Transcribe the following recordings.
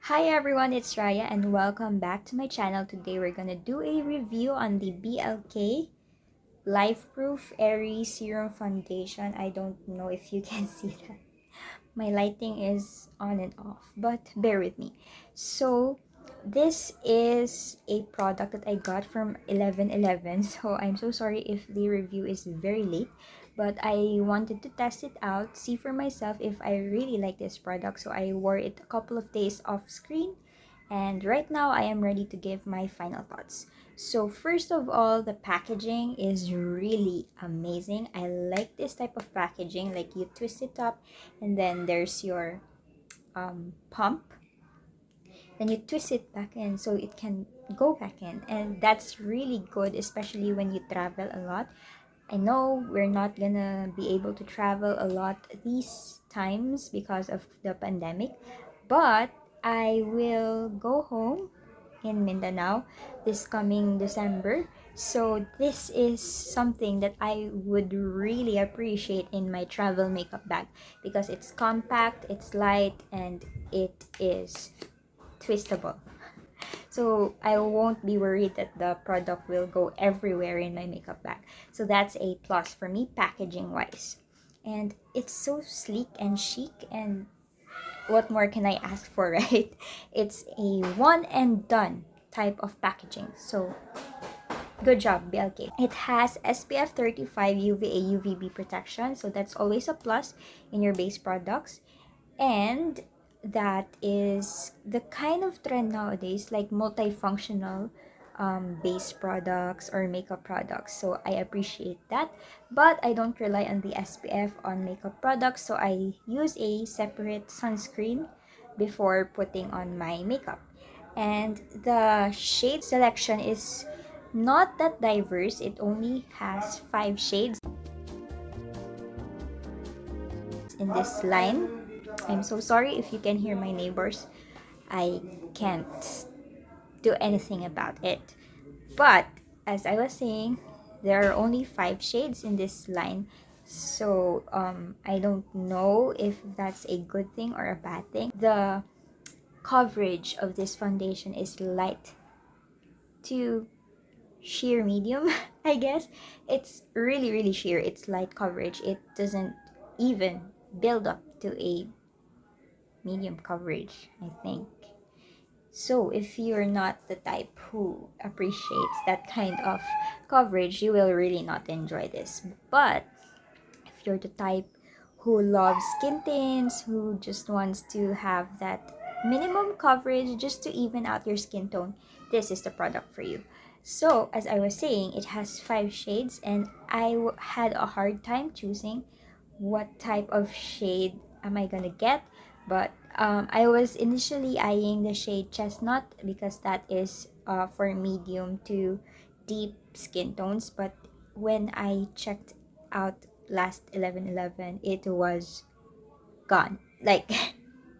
Hi everyone, it's Raya and welcome back to my channel. Today we're gonna do a review on the BLK Life Proof Airy Serum Foundation. I don't know if you can see that. My lighting is on and off, but bear with me. So this is a product that I got from 1111, so I'm so sorry if the review is very late, but I wanted to test it out, see for myself if I really like this product. So I wore it a couple of days off screen, and right now I am ready to give my final thoughts. So first of all, the packaging is really amazing. I like this type of packaging, like you twist it up and then there's your pump, then you twist it back in so it can go back in, and that's really good, especially when you travel a lot. I know we're not gonna be able to travel a lot these times because of the pandemic, but I will go home in Mindanao this coming December. So this is something that I would really appreciate in my travel makeup bag because it's compact, it's light, and it is twistable. So I won't be worried that the product will go everywhere in my makeup bag. So that's a plus for me packaging wise. And it's so sleek and chic, and what more can I ask for, right? It's a one and done type of packaging. So good job, BLK. It has SPF 35 UVA UVB protection, so that's always a plus in your base products. And that is the kind of trend nowadays, like multifunctional base products or makeup products. So I appreciate that, but I don't rely on the SPF on makeup products, so I use a separate sunscreen before putting on my makeup. And the shade selection is not that diverse. It only has 5 shades in this line. I'm so sorry if you can hear my neighbors. I can't do anything about it. But as I was saying, there are only 5 shades in this line. So I don't know if that's a good thing or a bad thing. The coverage of this foundation is light to sheer medium. I guess it's really sheer. It's light coverage. It doesn't even build up to a medium coverage, I think. So if you're not the type who appreciates that kind of coverage, you will really not enjoy this. But if you're the type who loves skin tints, who just wants to have that minimum coverage just to even out your skin tone, this is the product for you. So as I was saying, it has 5 shades, and I had a hard time choosing what type of shade am I gonna get. But I was initially eyeing the shade chestnut because that is for medium to deep skin tones. But when I checked out last 11/11, it was gone, like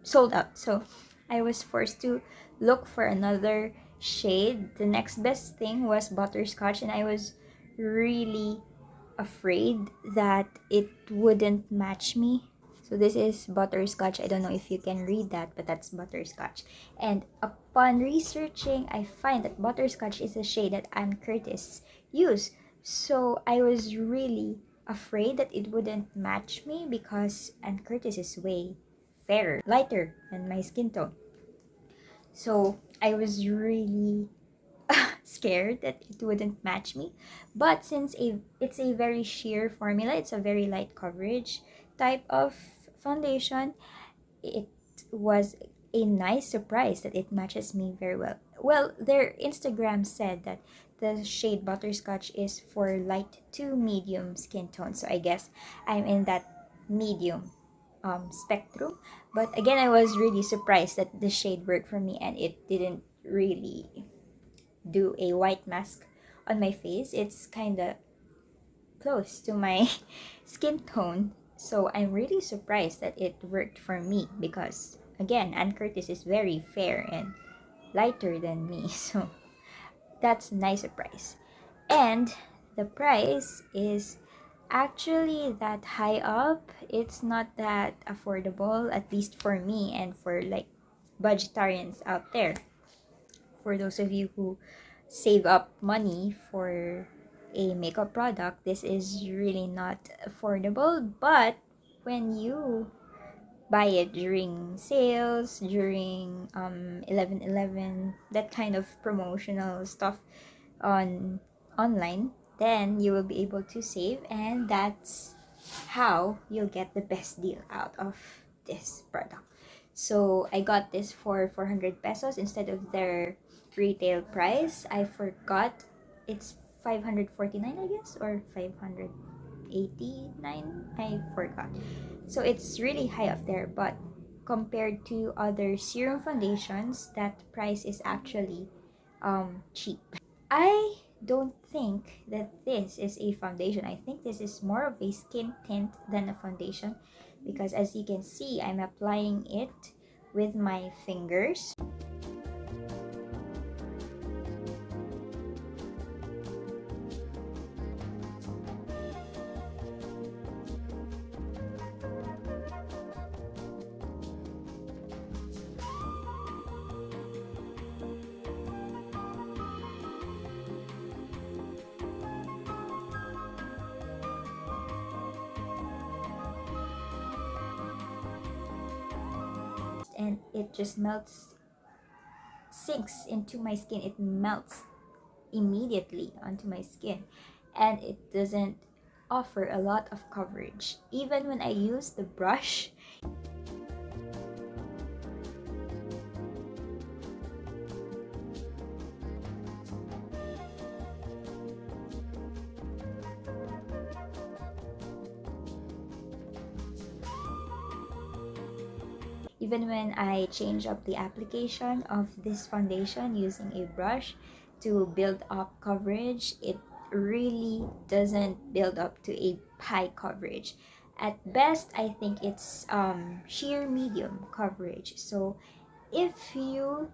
sold out. So I was forced to look for another shade. The next best thing was butterscotch, and I was really afraid that it wouldn't match me. So this is butterscotch. I don't know if you can read that, but that's butterscotch. And upon researching, I find that butterscotch is a shade that Anne Curtis used. So I was really afraid that it wouldn't match me because Anne Curtis is way fairer, lighter than my skin tone. So I was really scared that it wouldn't match me. But since it's a very sheer formula, it's a very light coverage type of foundation, it was a nice surprise that it matches me very well. Well, their Instagram said that the shade butterscotch is for light to medium skin tone, so I guess I'm in that medium spectrum. But again, I was really surprised that the shade worked for me and it didn't really do a white mask on my face. It's kind of close to my skin tone. So I'm really surprised that it worked for me because, again, Ann Curtis is very fair and lighter than me. So that's a nice surprise. And the price is actually that high up. It's not that affordable, at least for me and for like budgetarians out there, for those of you who save up money for a makeup product, this is really not affordable. But when you buy it during sales, during 11/11, that kind of promotional stuff on online, then you will be able to save, and that's how you'll get the best deal out of this product. So I got this for 400 pesos instead of their retail price. I forgot, it's 549, I guess, or 589, I forgot. So it's really high up there, but compared to other serum foundations, that price is actually cheap. I don't think that this is a foundation. I think this is more of a skin tint than a foundation, because as you can see, I'm applying it with my fingers. And it just melts, sinks into my skin. It melts immediately onto my skin, and it doesn't offer a lot of coverage. Even when I use the brush, even when I change up the application of this foundation using a brush to build up coverage, it really doesn't build up to a high coverage. At best, I think it's sheer medium coverage. So if you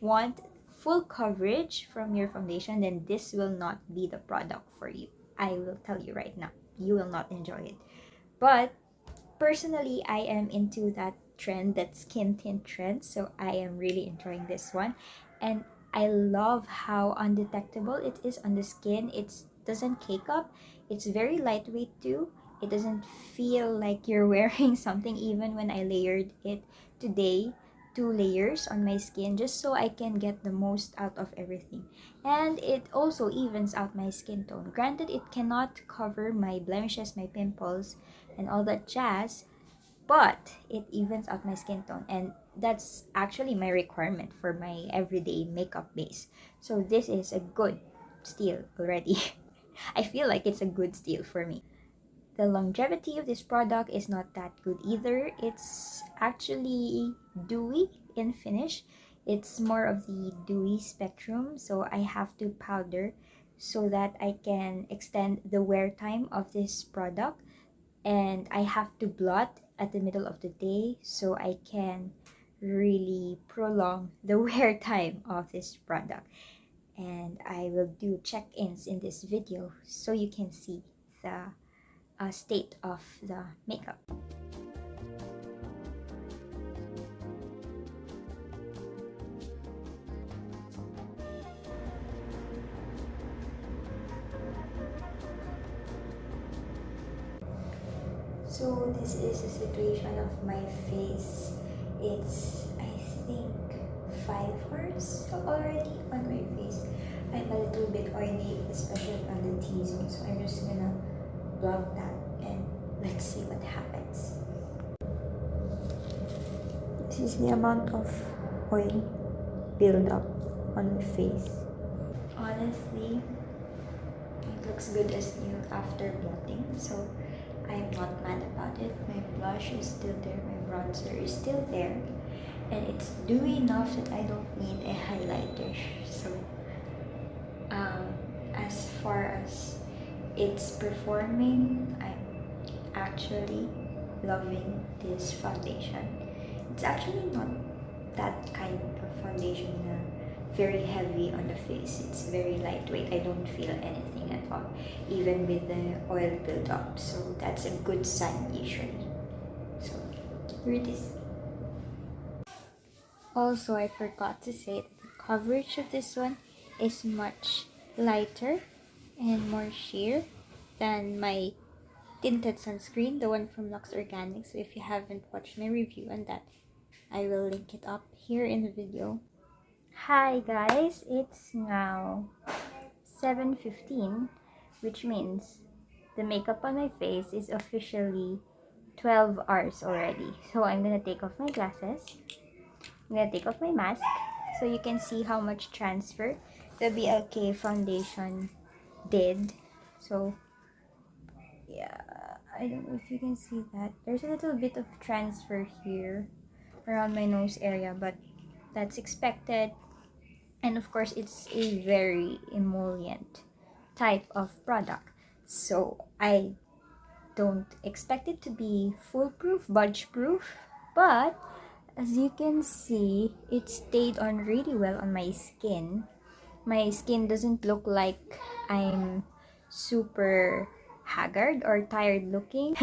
want full coverage from your foundation, then this will not be the product for you. I will tell you right now, you will not enjoy it. But personally, I am into that trend, that skin tint trend, so I am really enjoying this one. And I love how undetectable it is on the skin. It doesn't cake up, it's very lightweight too. It doesn't feel like you're wearing something. Even when I layered it today, 2 layers on my skin, just so I can get the most out of everything. And it also evens out my skin tone. Granted, it cannot cover my blemishes, my pimples, and all that jazz, but it evens out my skin tone, and that's actually my requirement for my everyday makeup base. So this is a good steal already. I feel like it's a good steal for me. The longevity of this product is not that good either. It's actually dewy in finish. It's more of the dewy spectrum, so I have to powder so that I can extend the wear time of this product, and I have to blot at the middle of the day so I can really prolong the wear time of this product. And I will do check-ins in this video so you can see the state of the makeup. So this is the situation of my face. It's, I think, 5 hours already on my face. I'm a little bit oily, especially on the T-zone, so I'm just gonna blot that and let's see what happens. This is the amount of oil build up on my face. Honestly, it looks good as new after blotting, so I'm not mad about it. My blush is still there, my bronzer is still there, and it's dewy enough that I don't need a highlighter. So as far as it's performing, I'm actually loving this foundation. It's actually not that kind of foundation na very heavy on the face. It's very lightweight. I don't feel anything at all, even with the oil buildup. So that's a good sign usually. So here it is. Also, I forgot to say that the coverage of this one is much lighter and more sheer than my tinted sunscreen, the one from Lux Organic. So if you haven't watched my review on that, I will link it up here in the video. Hi guys, it's now 7:15, which means the makeup on my face is officially 12 hours already. So I'm gonna take off my glasses. I'm gonna take off my mask so you can see how much transfer the BLK foundation did. So yeah, I don't know if you can see that. There's a little bit of transfer here around my nose area, but that's expected. And of course, it's a very emollient type of product. So I don't expect it to be foolproof, budge proof, but as you can see, it stayed on really well on my skin. My skin doesn't look like I'm super haggard or tired looking.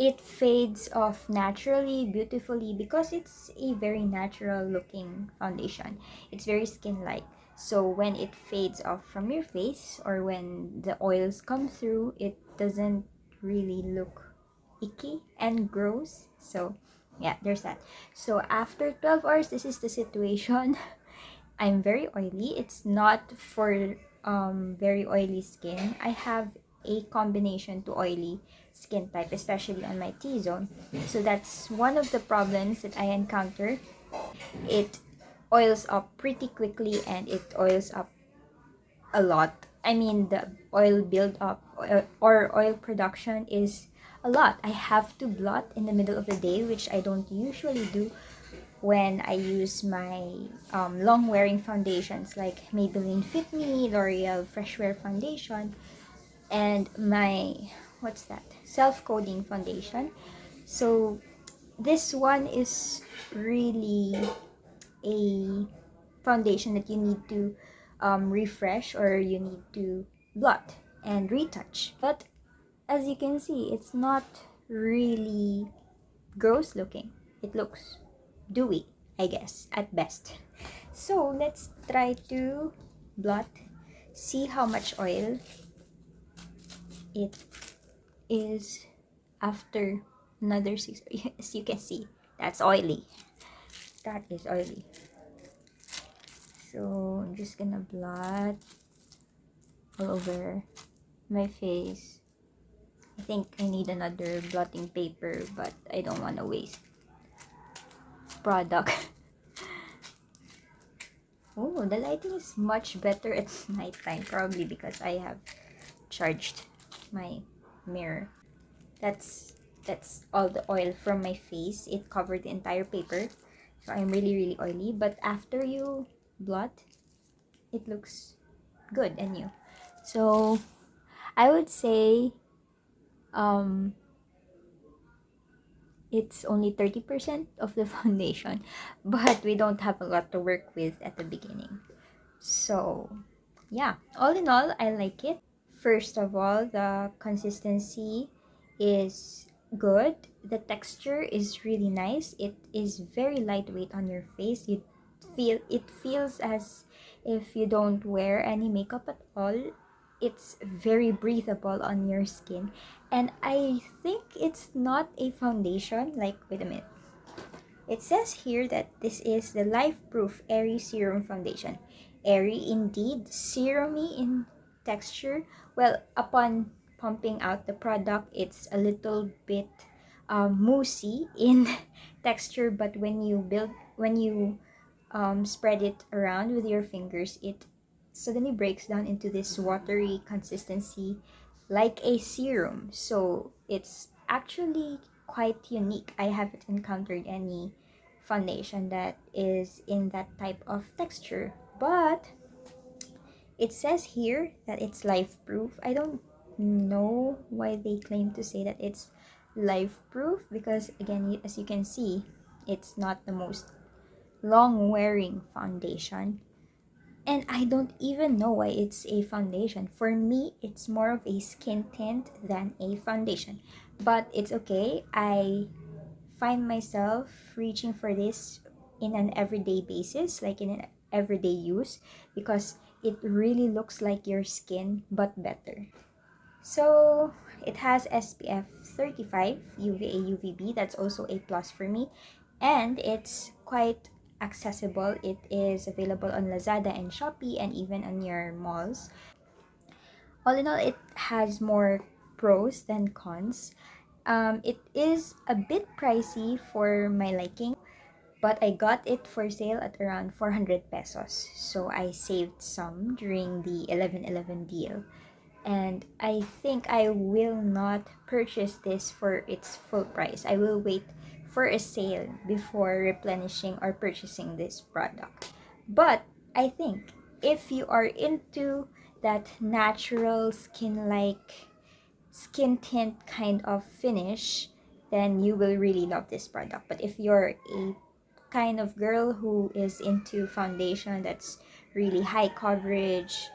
It fades off naturally, beautifully, because it's a very natural looking foundation. It's very skin-like. So when it fades off from your face or when the oils come through, it doesn't really look icky and gross. So yeah, there's that. So after 12 hours, this is the situation. I'm very oily. It's not for very oily skin. I have a combination to oily skin type, especially on my T-zone. So that's one of the problems that I encounter. It oils up pretty quickly and it oils up a lot. I mean, the oil build up or oil production is a lot. I have to blot in the middle of the day, which I don't usually do when I use my long wearing foundations like Maybelline Fit Me, L'Oreal Fresh Wear Foundation, and my what's that, self-coating foundation. So this one is really a foundation that you need to refresh or you need to blot and retouch. But as you can see, it's not really gross looking. It looks dewy, I guess, at best. So let's try to blot, see how much oil it is after another 6. As you can see, that's oily. That is oily. So I'm just gonna blot all over my face. I think I need another blotting paper, but I don't want to waste product. Oh, the lighting is much better at nighttime, probably because I have charged my mirror. That's all the oil from my face. It covered the entire paper. So I'm really oily, but after you blot, it looks good and new. So I would say it's only 30% of the foundation, but we don't have a lot to work with at the beginning. So yeah, all in all, I like it. First of all, the consistency is good. The texture is really nice. It is very lightweight on your face. It feels as if you don't wear any makeup at all. It's very breathable on your skin. And I think it's not a foundation. Like, wait a minute. It says here that this is the Life-Proof Airy Serum Foundation. Airy indeed, serumy in texture. Well, upon pumping out the product, it's a little bit moussey in texture, but when you spread it around with your fingers, it suddenly breaks down into this watery consistency like a serum. So it's actually quite unique. I haven't encountered any foundation that is in that type of texture, but it says here that it's life proof. I don't know why they claim to say that it's life proof, because again, as you can see, it's not the most long wearing foundation. And I don't even know why it's a foundation. For me, it's more of a skin tint than a foundation. But it's okay. I find myself reaching for this in an everyday basis, like in an everyday use, because it really looks like your skin but better. So it has SPF 35, UVA, UVB. That's also a plus for me. And it's quite accessible. It is available on Lazada and Shopee and even on your malls. All in all, it has more pros than cons. It is a bit pricey for my liking, but I got it for sale at around 400 pesos. So I saved some during the 11/11 deal. And I think I will not purchase this for its full price. I will wait for a sale before replenishing or purchasing this product. But I think if you are into that natural skin tint kind of finish, then you will really love this product. But if you're a kind of girl who is into foundation that's really high coverage,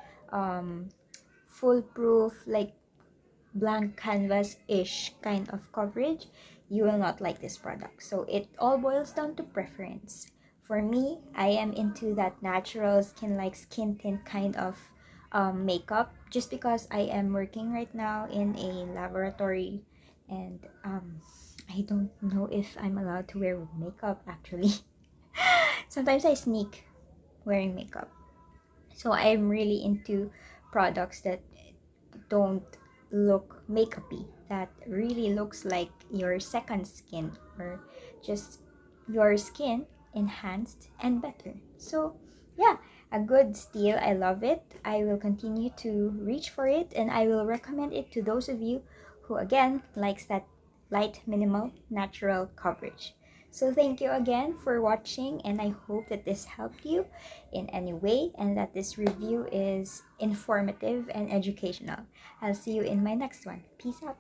foolproof, like blank canvas-ish kind of coverage, you will not like this product. So it all boils down to preference. For me, I am into that natural skin tint kind of makeup, just because I am working right now in a laboratory, and I don't know if I'm allowed to wear makeup actually. Sometimes I sneak wearing makeup. So I'm really into products that don't look makeupy, that really looks like your second skin, or just your skin enhanced and better. So yeah, a good steal. I love it. I will continue to reach for it, and I will recommend it to those of you who again likes that light, minimal, natural coverage. So thank you again for watching, and I hope that this helped you in any way and that this review is informative and educational. I'll see you in my next one. Peace out.